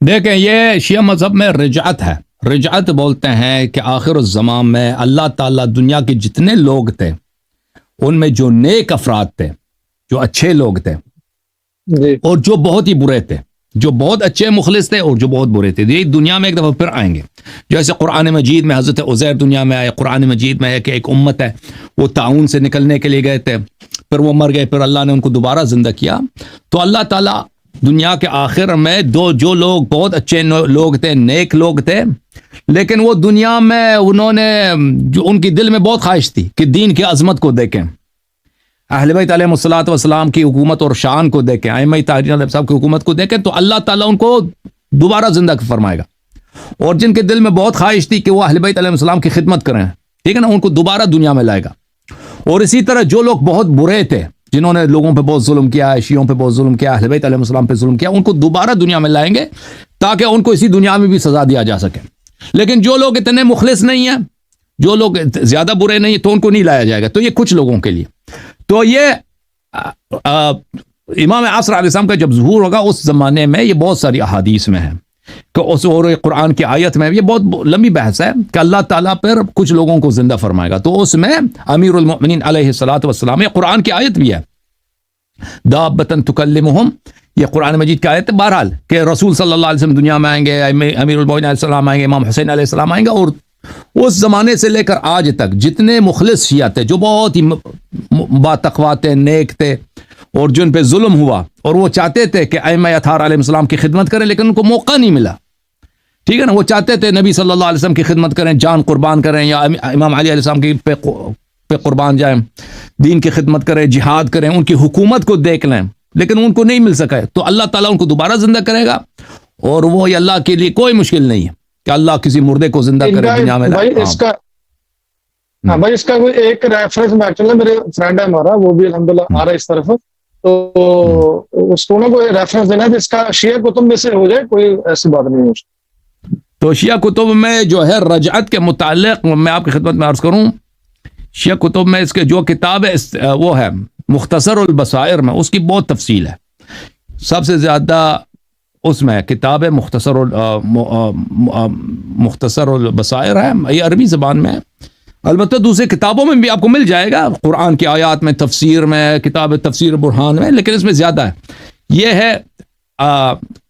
دیکھیں یہ شیعہ مذہب میں رجعت ہے. رجعت بولتے ہیں کہ آخر الزمان میں اللہ تعالیٰ دنیا کے جتنے لوگ تھے ان میں جو نیک افراد تھے، جو اچھے لوگ تھے جی اور جو بہت ہی برے تھے، جو بہت اچھے مخلص تھے اور جو بہت برے تھے، یہ دنیا میں ایک دفعہ پھر آئیں گے. جیسے قرآن مجید میں حضرت عزیر دنیا میں آئے، قرآن مجید میں ہے کہ ایک امت ہے وہ طاعون سے نکلنے کے لیے گئے تھے، پھر وہ مر گئے، پھر اللہ نے ان کو دوبارہ زندہ کیا. تو اللہ تعالیٰ دنیا کے آخر میں جو لوگ بہت اچھے لوگ تھے، نیک لوگ تھے، لیکن وہ دنیا میں انہوں نے جو ان کی دل میں بہت خواہش تھی کہ دین کی عظمت کو دیکھیں، اہل بیت علیہ الصلوۃ والسلام کی حکومت اور شان کو دیکھیں، ائمہ طاہرین علیہ السلام کی حکومت کو دیکھیں، تو اللہ تعالیٰ ان کو دوبارہ زندہ فرمائے گا. اور جن کے دل میں بہت خواہش تھی کہ وہ اہل بیت علیہ السلام کی خدمت کریں، ٹھیک ہے نا، ان کو دوبارہ دنیا میں لائے گا. اور اسی طرح جو لوگ بہت برے تھے، جنہوں نے لوگوں پہ بہت ظلم کیا ہے، شیعوں پہ بہت ظلم کیا، اہل بیت علیہ السلام پہ ظلم کیا، ان کو دوبارہ دنیا میں لائیں گے تاکہ ان کو اسی دنیا میں بھی سزا دیا جا سکے. لیکن جو لوگ اتنے مخلص نہیں ہیں، جو لوگ زیادہ برے نہیں ہیں، تو ان کو نہیں لایا جائے گا. تو یہ کچھ لوگوں کے لیے. تو یہ امام عصر علیہ السلام کا جب ظہور ہوگا اس زمانے میں یہ بہت ساری احادیث میں ہے کہ اس اور قرآن کی آیت میں یہ بہت لمبی بحث ہے کہ اللہ تعالیٰ پھر کچھ لوگوں کو زندہ فرمائے گا. تو اس میں امیر المؤمنین علیہ الصلوۃ والسلام، یہ قرآن کی آیت بھی ہے، دابۃ تکلمہم، یہ قرآن مجید کی آیت ہے. بہرحال کہ رسول صلی اللہ علیہ وسلم دنیا میں آئیں گے، امیر المؤمنین علیہ السلام آئیں گے، امام حسین علیہ السلام آئیں گے. اور اس زمانے سے لے کر آج تک جتنے مخلص شیعہ تھے، جو بہت ہی باتقوا تھے، نیک تھے، اور جن پہ ظلم ہوا اور وہ چاہتے تھے کہ ائمہ اطہار علیہ السلام کی خدمت کریں، لیکن ان کو موقع نہیں ملا، ٹھیک ہے نا، وہ چاہتے تھے نبی صلی اللہ علیہ وسلم کی خدمت کریں، جان قربان کریں، یا امام علی علیہ السلام کی پہ قربان جائیں، دین کی خدمت کریں، جہاد کریں، ان کی حکومت کو دیکھ لیں، لیکن ان کو نہیں مل سکا ہے. تو اللہ تعالیٰ ان کو دوبارہ زندہ کرے گا. اور وہ اللہ کے لیے کوئی مشکل نہیں ہے کہ اللہ کسی مردے کو زندہ کرے دنیا میں. بھائی اس کا کوئی ایک ریفرنس میں ایکچولی میرے فرینڈ ہے ہمارا، وہ بھی الحمدللہ آ رہا ہے اس طرف، تو اس کو نا کوئی ریفرنس دینا ہے جس کا شیعہ کتب میں سے ہو جائے، کوئی ایسی بات نہیں ہے. تو شیعہ کتب میں جو ہے رجعت کے متعلق میں آپ کی خدمت میں عرض کروں، شیعہ کتب میں اس کے جو کتاب ہے وہ ہے مختصر البصائر میں، اس کی بہت تفصیل ہے. سب سے زیادہ اس میں کتاب مختصر البصائر ہے، یہ عربی زبان میں ہے. البتہ دوسری کتابوں میں بھی آپ کو مل جائے گا، قرآن کی آیات میں، تفسیر میں، کتاب تفسیر برہان میں، لیکن اس میں زیادہ ہے. یہ ہے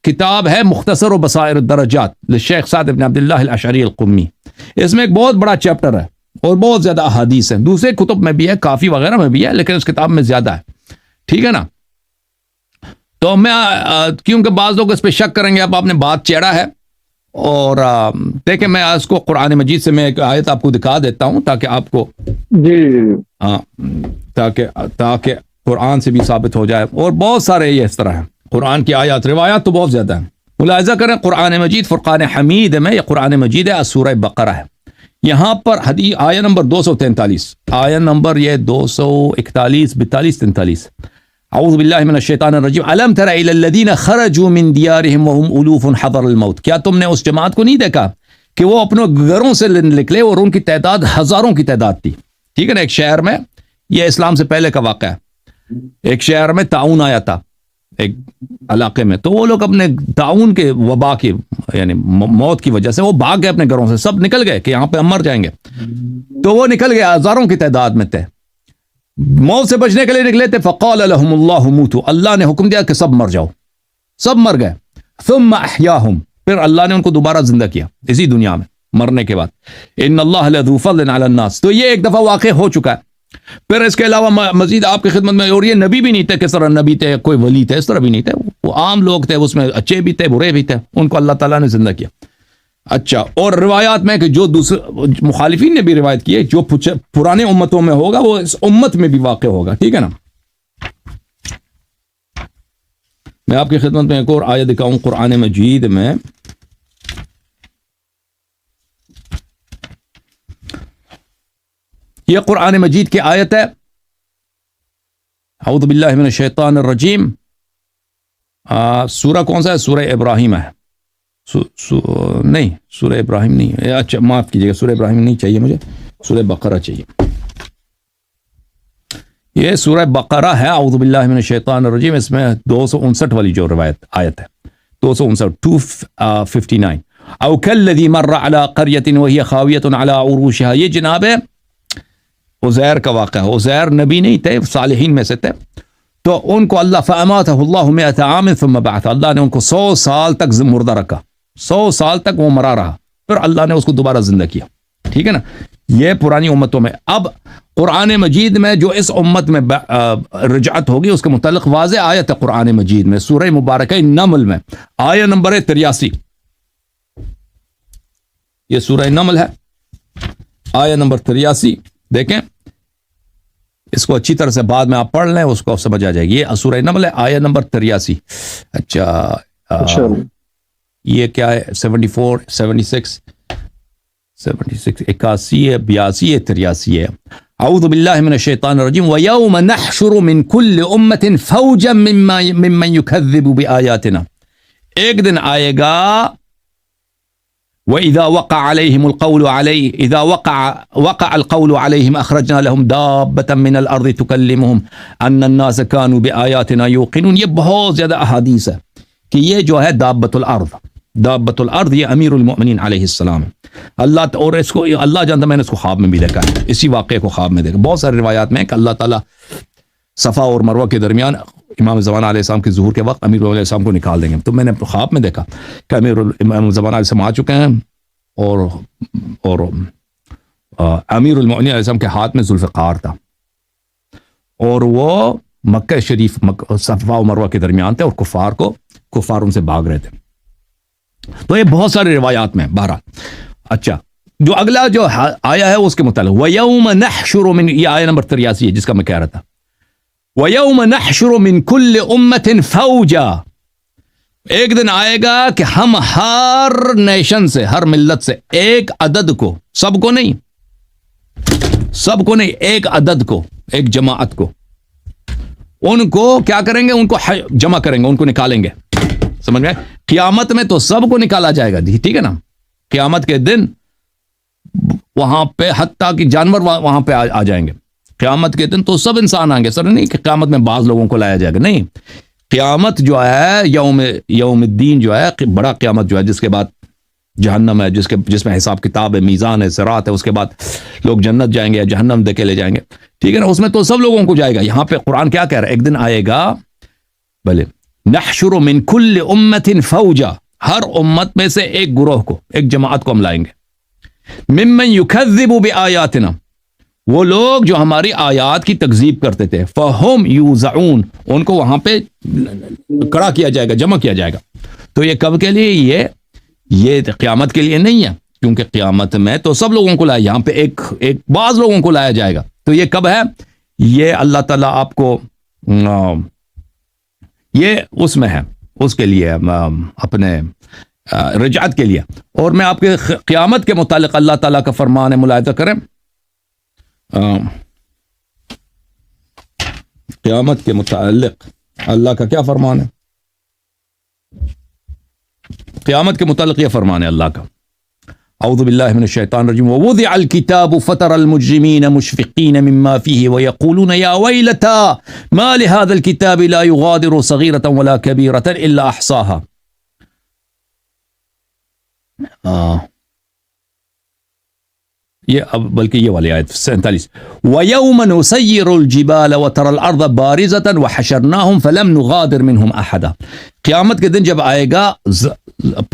کتاب ہے مختصر بصائر الدرجات للشیخ سعد بن عبداللہ الاشعری القمی. اس میں ایک بہت بڑا چیپٹر ہے اور بہت زیادہ احادیث ہیں. دوسرے کتب میں بھی ہے، کافی وغیرہ میں بھی ہے، لیکن اس کتاب میں زیادہ ہے، ٹھیک ہے نا. تو میں کیونکہ بعض لوگ اس پہ شک کریں گے، اب آپ نے بات چھیڑا ہے. اور دیکھیں میں اس کو قرآن مجید سے میں ایک آیت آپ کو دکھا دیتا ہوں تاکہ آپ کو تاکہ قرآن سے بھی ثابت ہو جائے. اور بہت سارے یہ اس طرح ہیں قرآن کی آیات، روایات تو بہت زیادہ ہیں. ملاحظہ کریں قرآن مجید فرقان حمید میں، یہ قرآن مجید ہے، سورہ بقرہ ہے. یہاں پر حدیث آیت نمبر 243، آیت نمبر یہ 241 42 43. اعوذ باللہ من الشیطان الرجیم. الم تر الی الذین خرجوا من دیارہم وهم الوف حذر الموت. کیا تم نے اس جماعت کو نہیں دیکھا کہ وہ اپنے گھروں سے نکلے اور ان کی تعداد ہزاروں کی تعداد تھی، ٹھیک ہے نا. ایک شہر میں، یہ اسلام سے پہلے کا واقعہ ہے، ایک شہر میں طاعون آیا تھا ایک علاقے میں، تو وہ لوگ اپنے طاعون کے وبا کی یعنی موت کی وجہ سے وہ بھاگ گئے اپنے گھروں سے، سب نکل گئے کہ یہاں پہ ہم مر جائیں گے. تو وہ نکل گئے، ہزاروں کی تعداد میں تھے، موت سے بچنے کے لیے نکلے تھے. فقال لهم الله موتوا، اللہ نے حکم دیا کہ سب مر جاؤ، سب مر گئے. ثم احیاهم، پھر اللہ نے ان کو دوبارہ زندہ کیا اسی دنیا میں مرنے کے بعد. ان اللہ لذو فضل علی الناس. تو یہ ایک دفعہ واقع ہو چکا ہے. پھر اس کے علاوہ مزید آپ کی خدمت میں، اور یہ نبی بھی نہیں تھے، کس طرح نبی تھے، کوئی ولی تھے، اس طرح بھی نہیں تھے، وہ عام لوگ تھے، اس میں اچھے بھی تھے، برے بھی تھے، ان کو اللہ تعالیٰ نے زندہ کیا. اچھا، اور روایات میں کہ جو دوسرے مخالفین نے بھی روایت کی ہے، جو پرانے امتوں میں ہوگا وہ اس امت میں بھی واقع ہوگا، ٹھیک ہے نا. میں آپ کی خدمت میں ایک اور آیت دکھاؤں قرآن مجید میں. یہ قرآن مجید کی آیت ہے، اعوذ باللہ من الشیطان الرجیم. سورہ کون سا ہے؟ سورہ ابراہیم ہے. نہیں، سورہ ابراہیم نہیں ہے، اچھا معاف کیجیے گا، سورہ ابراہیم نہیں چاہیے مجھے، سورہ بقرہ چاہیے. یہ سورہ بقرہ ہے، اعوذ باللہ من الشیطان الرجیم. اس میں 259 والی جو روایت آیت ہے. 259 259 او کالذی مر علی قریۃ وہی خاویۃ علی عروشها. یہ جناب ہے عزیر کا واقعہ ہے. عزیر نبی نہیں تھے, صالحین میں سے تھے. تو ان کو اللہ فاماتہ اللہ 100 عام ثم بعث, اللہ نے ان کو 100 سال تک مردہ رکھا, 100 سال تک وہ مرا رہا, پھر اللہ نے اس کو دوبارہ زندہ کیا. ٹھیک ہے نا. یہ پرانی امتوں میں. اب قرآن مجید میں جو اس امت میں رجعت ہوگی اس کے متعلق واضح آیت ہے قرآن مجید میں, سورہ مبارکہ نمل میں آیت نمبر 83. یہ سورہ نمل ہے, آیت نمبر 83. دیکھیں اس کو اچھی طرح سے بعد میں آپ پڑھ لیں, اس کو سمجھ آ جائے گی. یہ سورہ نمل ہے, آیت نمبر 83. اچھا یہ کیا ہے؟ 74 76 76 81 ہے, 82 ہے, 83 ہے. اعوذ باللہ من الشیطان الرجیم. وَيَوْمَ نَحْشُرُ مِنْ كُلِّ أُمَّةٍ فَوْجًا مِّمَّنْ يُكَذِّبُ بِآيَاتِنَا. ایک دن آئے گا وَإِذَا وَقَعَ عَلَيْهِمُ الْقَوْلُ عَلَيْهِ وَقَعَ الْقَوْلُ عَلَيْهِمْ أَخْرَجْنَا لَهُمْ دَابَّةً مِّنَ الْأَرْضِ تُكَلِّمُهُمْ أَنَّ النَّاسَ كَانُوا بِآيَاتِنَا يُوقِنُونَ. یہ بہت زیادہ احادیث ہے کہ یہ جو ہے دابۃ الارض, دابۃ الارض یہ امیر المؤمنین علیہ السلام. اللہ اور اس کو اللہ جانتا, میں نے اس کو خواب میں بھی دیکھا ہے, اسی واقعے کو خواب میں دیکھا. بہت ساری روایات میں ہے کہ اللہ تعالیٰ صفا اور مروہ کے درمیان امام زمان علیہ السلام کے ظہور کے وقت امیر علیہ السلام کو نکال دیں گے. تو میں نے خواب میں دیکھا کہ امام زمان علیہ السلام آ چکے ہیں اور امیر المؤمنین علیہ السلام کے ہاتھ میں ذوالفقار تھا, اور وہ مکہ شریف صفا و مروہ کے درمیان تھے, اور کفار ان سے بھاگ رہے تھے. تو یہ بہت ساری روایات میں بہرحال. اچھا جو اگلا جو آیا ہے اس کے متعلق وَيَوْمَ نَحْشُرُ مِنْ, یہ آیہ نمبر 83 ہے جس کا میں کہہ رہا تھا. وَيَوْمَ نَحْشُرُ مِنْ كُلِّ أُمَّةٍ فَوْجًا. ایک دن آئے گا کہ ہم ہر نیشن سے, ہر ملت سے ایک عدد کو, سب کو نہیں, ایک عدد کو, ایک جماعت کو, ان کو کیا کریں گے, ان کو جمع کریں گے, ان کو نکالیں گے. سمجھ گئے؟ قیامت میں تو سب کو نکالا جائے گا, ٹھیک ہے نا. قیامت کے دن وہاں پہ حتیٰ کہ جانور وہاں پہ آ جائیں گے. قیامت کے دن تو سب انسان آئیں گے. سر نہیں کہ قیامت میں بعض لوگوں کو لایا جائے گا, نہیں. قیامت جو ہے یوم الدین جو ہے, بڑا قیامت جو ہے, جس کے بعد جہنم ہے, جس میں حساب کتاب ہے, میزان ہے, صراط ہے, اس کے بعد لوگ جنت جائیں گے یا جہنم دے کے لے جائیں گے. ٹھیک ہے نا. اس میں تو سب لوگوں کو جائے گا. یہاں پہ قرآن کیا کہہ رہا ہے, ایک دن آئے گا, بھلے نحشر من کل امت فوجا, ہر امت میں سے ایک گروہ کو, ایک جماعت کو ہم لائیں گے. ممن یکذب بآیاتنا, وہ لوگ جو ہماری آیات کی تکذیب کرتے تھے. فہم یوزعون, ان کو وہاں پہ کڑا کیا جائے گا, جمع کیا جائے گا. تو یہ کب کے لیے, یہ قیامت کے لیے نہیں ہے, کیونکہ قیامت میں تو سب لوگوں کو لایا, یہاں پہ ایک بعض لوگوں کو لایا جائے گا. تو یہ کب ہے, یہ اللہ تعالیٰ آپ کو یہ اس میں ہے, اس کے لیے اپنے رجعت کے لیے. اور میں آپ کے قیامت کے متعلق اللہ تعالیٰ کا فرمان ہے, ملاحظہ کریں. قیامت کے متعلق اللہ کا کیا فرمان ہے, قیامت کے متعلق یہ فرمان ہے اللہ کا. اعوذ باللہ من الشیطان الرجیم. ووضع الكتاب فترى المجرمین مشفقین مما فیہ ویقولون یا ویلتا ما لهذا الكتاب لا یغادر صغیرة ولا کبیرة الا احصاها. یہ اب بلکہ یہ والی آیت 47. وَيَوْمَ نُسَيِّرُ الْجِبَالَ وَتَرَى الْأَرْضَ بَارِزَةً وَحَشَرْنَاهُمْ فَلَمْ نُغَادِرْ مِنْهُمْ أَحَدًا. قیامت کے دن جب آئے گا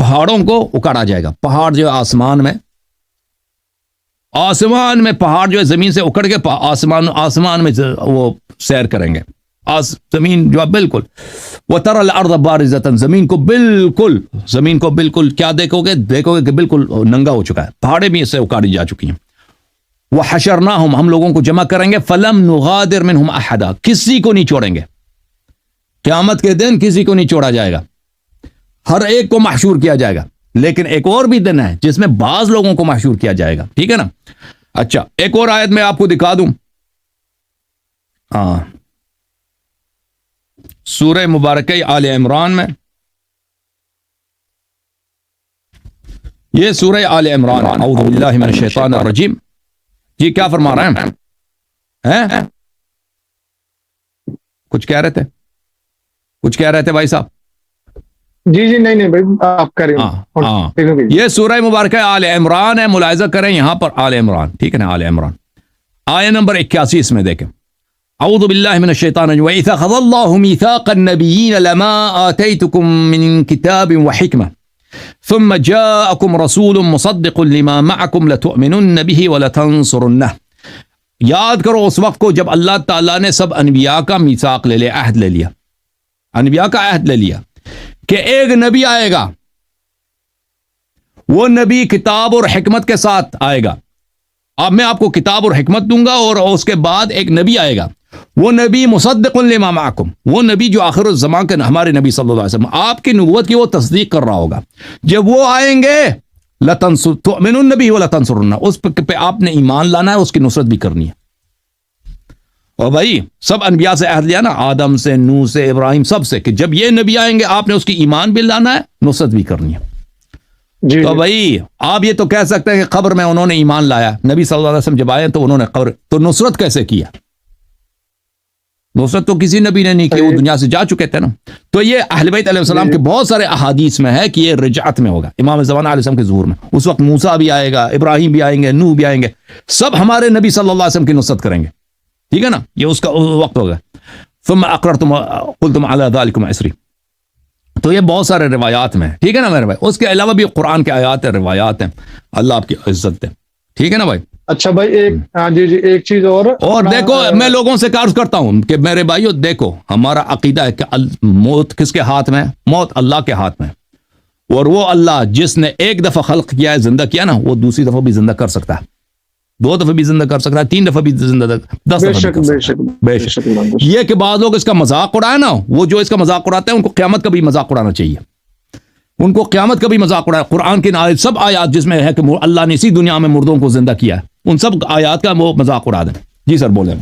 پہاڑوں کو اکاڑا جائے گا. پہاڑ جو ہے آسمان میں پہاڑ جو ہے زمین سے اکڑ کے آسمان میں وہ سیر کریں گے. زمین جو ہے بالکل وَتَرَى الْأَرْضَ بَارِزَةً, زمین کو بالکل کیا دیکھو گے کہ بالکل ننگا ہو چکا ہے, پہاڑیں بھی اس سے اکاڑی جا چکی ہیں. وَحَشَرْنَاهُمْ, ہم لوگوں کو جمع کریں گے. فَلَمْ نُغَادِرْ مِنْهُمْ أَحَدًا, کسی کو نہیں چھوڑیں گے. قیامت کے دن کسی کو نہیں چھوڑا جائے گا, ہر ایک کو محشور کیا جائے گا. لیکن ایک اور بھی دن ہے جس میں بعض لوگوں کو محشور کیا جائے گا. ٹھیک ہے نا. اچھا ایک اور آیت میں آپ کو دکھا دوں, سورہ مبارکہ آل عمران میں, یہ سورہ آل عمران. اعوذ باللہ من الشیطان الرجیم. جی کیا فرما رہے ہیں, کچھ کہہ رہے تھے بھائی صاحب. جی جی نہیں بھائی آپ کریں ہاں یہ سورہ مبارکہ آل عمران ہے، ملاحظہ کریں یہاں پر آل عمران، ٹھیک ہے نا، آل عمران آیہ نمبر 81 اس میں دیکھیں، اعوذ باللہ من الشیطان الرجیم وَإِذْ أَخَذَ اللَّهُ مِيثَاقَ النَّبِيِّينَ لَمَا آتَيْتُكُم مِّن كِتَابٍ وَحِكْمَةٍ ثُمَّ جَاءَكُمْ رَسُولٌ مُصَدِّقٌ لِّمَا مَعَكُمْ لَتُؤْمِنُنَّ بِهِ وَلَتَنصُرُنَّهُ۔ یاد کرو اس وقت کو جب اللہ تعالیٰ نے سب انبیاء کا میثاق لے لیا، عہد لے لیا، انبیاء کا عہد لے لیا کہ ایک نبی آئے گا، وہ نبی کتاب اور حکمت کے ساتھ آئے گا، اب میں آپ کو کتاب اور حکمت دوں گا، اور اس کے بعد ایک نبی آئے گا، وہ نبی مصدق لما معکم، وہ نبی جو آخر الزمان کے ہمارے نبی صلی اللہ علیہ وسلم آپ کی نبوت کی وہ تصدیق کر رہا ہوگا، جب وہ آئیں گے تؤمنون بہ ولتنصرن، اس پہ آپ نے ایمان لانا ہے، اس کی نصرت بھی کرنی ہے۔ اور بھائی سب انبیاء سے عہد لیا نا، آدم سے، نوح سے، ابراہیم، سب سے، کہ جب یہ نبی آئیں گے آپ نے اس کی ایمان بھی لانا ہے، نصرت بھی کرنی ہے۔ جی تو بھائی آپ یہ تو کہہ سکتے ہیں کہ قبر میں انہوں نے ایمان لایا، نبی صلی اللہ علیہ وسلم جب آئے تو انہوں نے قبر، تو نصرت کیسے کیا؟ نصرت تو کسی نبی نے نہیں کی، وہ دنیا سے جا چکے تھے نا۔ تو یہ اہل بیت علیہ السلام کے بہت سارے احادیث میں ہے کہ یہ رجعت میں ہوگا، امام زمان علیہ السلام کے ظہور میں، اس وقت موسیٰ بھی آئے گا، ابراہیم بھی آئیں گے، نوح بھی آئیں گے، سب ہمارے نبی صلی اللہ علیہ وسلم کی نصرت کریں گے، ٹھیک ہے نا، یہ اس کا وقت ہوگا۔ ثم اقررتم قلتم علی ذلکم اسری، تو یہ بہت سارے روایات میں، ٹھیک ہے نا میرے بھائی، اس کے علاوہ بھی قرآن کے آیات ہیں، روایات ہیں، اللہ آپ کی عزت دے، ٹھیک ہے نا بھائی۔ اچھا بھائی ایک جی جی ایک چیز اور دیکھو میں لوگوں سے عرض کرتا ہوں کہ میرے بھائیو دیکھو، ہمارا عقیدہ ہے کہ موت کس کے ہاتھ میں ہے؟ موت اللہ کے ہاتھ میں ہے، اور وہ اللہ جس نے ایک دفعہ خلق کیا ہے، زندہ کیا نا، وہ دوسری دفعہ بھی زندہ کر سکتا ہے، 2 دفعہ بھی زندہ کر سکتا ہے، 3 دفعہ بھی زندہ، 10 دفعہ بھی کر سکتا ہے، بے شک۔ یہ کہ بعض لوگ اس کا مذاق اڑائے نا، وہ جو اس کا مذاق اڑاتے ہیں ان کو قیامت کا بھی مذاق اڑانا چاہیے، ان کو قیامت کا بھی مذاق اڑائے۔ قرآن کے سب آیات جس میں ہے کہ اللہ نے اسی دنیا میں مردوں کو زندہ کیا ہے، ان سب آیات کا وہ مذاق اڑا دیں۔ جی سر بولیں۔